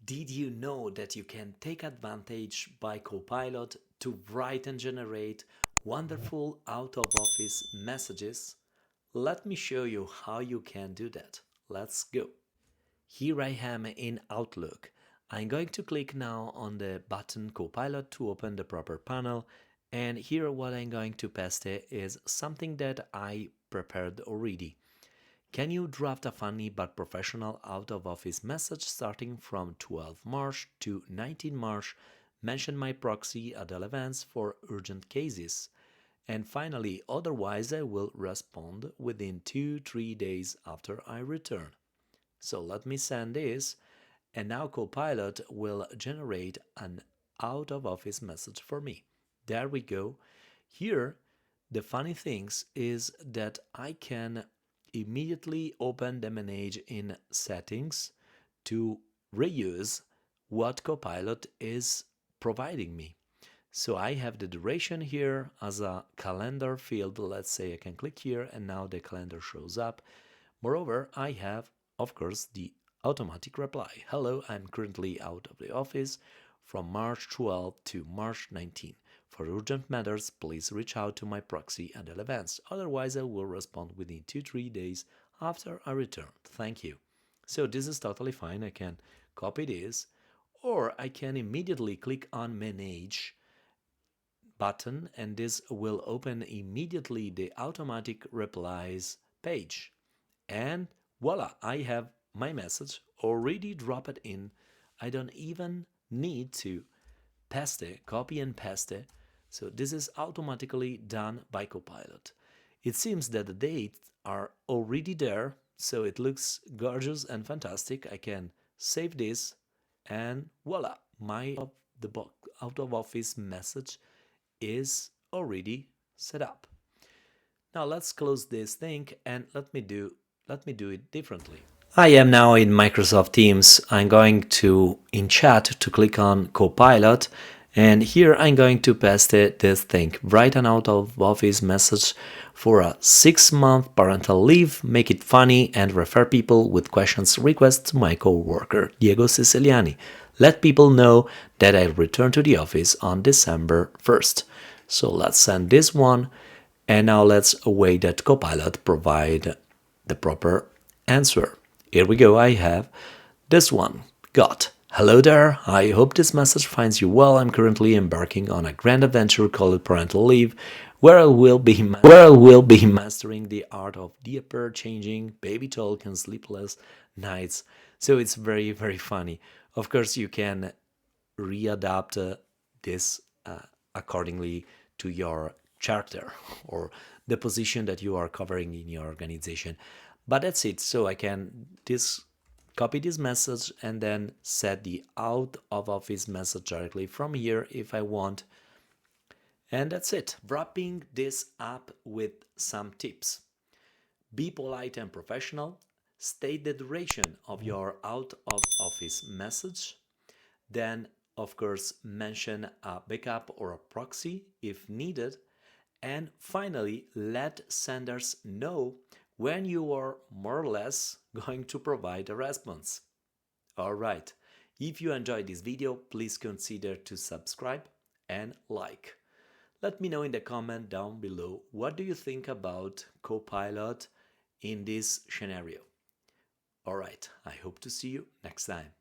Did you know that you can take advantage by Copilot to write and generate wonderful out-of-office messages? Let me show you how you can do that. Let's go. Here I am in Outlook. I'm going to click now on the button Copilot to open the proper panel, and here what I'm going to paste is something that I prepared already. Can you draft a funny but professional out-of-office message starting from 12 March to 19 March? Mention my proxy at events for urgent cases. And finally, otherwise I will respond within 2-3 days after I return. So let me send this, and now Copilot will generate an out-of-office message for me. There we go. Here, the funny things is that I can immediately open the manage in settings to reuse what Copilot is providing me. So I have the duration here as a calendar field. Let's say I can click here and now the calendar shows up. Moreover, I have, of course, the automatic reply. Hello, I'm currently out of the office from March 12 to March 19. For urgent matters, please reach out to my proxy at events. Otherwise, I will respond within 2-3 days after I return. Thank you. So this is totally fine. I can copy this, or I can immediately click on Manage button, and this will open immediately the automatic replies page. And voila, I have my message already dropped in. I don't even need to paste it, copy and paste it. So this is automatically done by Copilot. It seems that the dates are already there, so it looks gorgeous and fantastic. I can save this, and voila, my out of office message is already set up. Now let's close this thing and let me do it differently. I am now in Microsoft Teams. I'm going to, in chat, to click on Copilot, and here I'm going to paste this thing. Write an out-of-office message for a 6-month parental leave, make it funny, and refer people with questions requests to my co-worker, Diego Siciliani. Let people know that I return to the office on December 1st. So let's send this one, and now let's await that Copilot provide the proper answer. Here we go, I have this one. Got. Hello there, I hope this message finds you well. I'm currently embarking on a grand adventure called parental leave, where I will be mastering the art of diaper changing, baby talk, and sleepless nights. So it's very, very funny. Of course, you can readapt this accordingly to your character or the position that you are covering in your organization. But that's it. So I can copy this message and then set the out of office message directly from here if I want. And that's it. Wrapping this up with some tips. Be polite and professional. State the duration of your out of office message. Then, of course, mention a backup or a proxy if needed. And finally, let senders know when you are more or less going to provide a response. Alright, if you enjoyed this video, please consider to subscribe and like. Let me know in the comment down below what do you think about Copilot in this scenario. Alright, I hope to see you next time.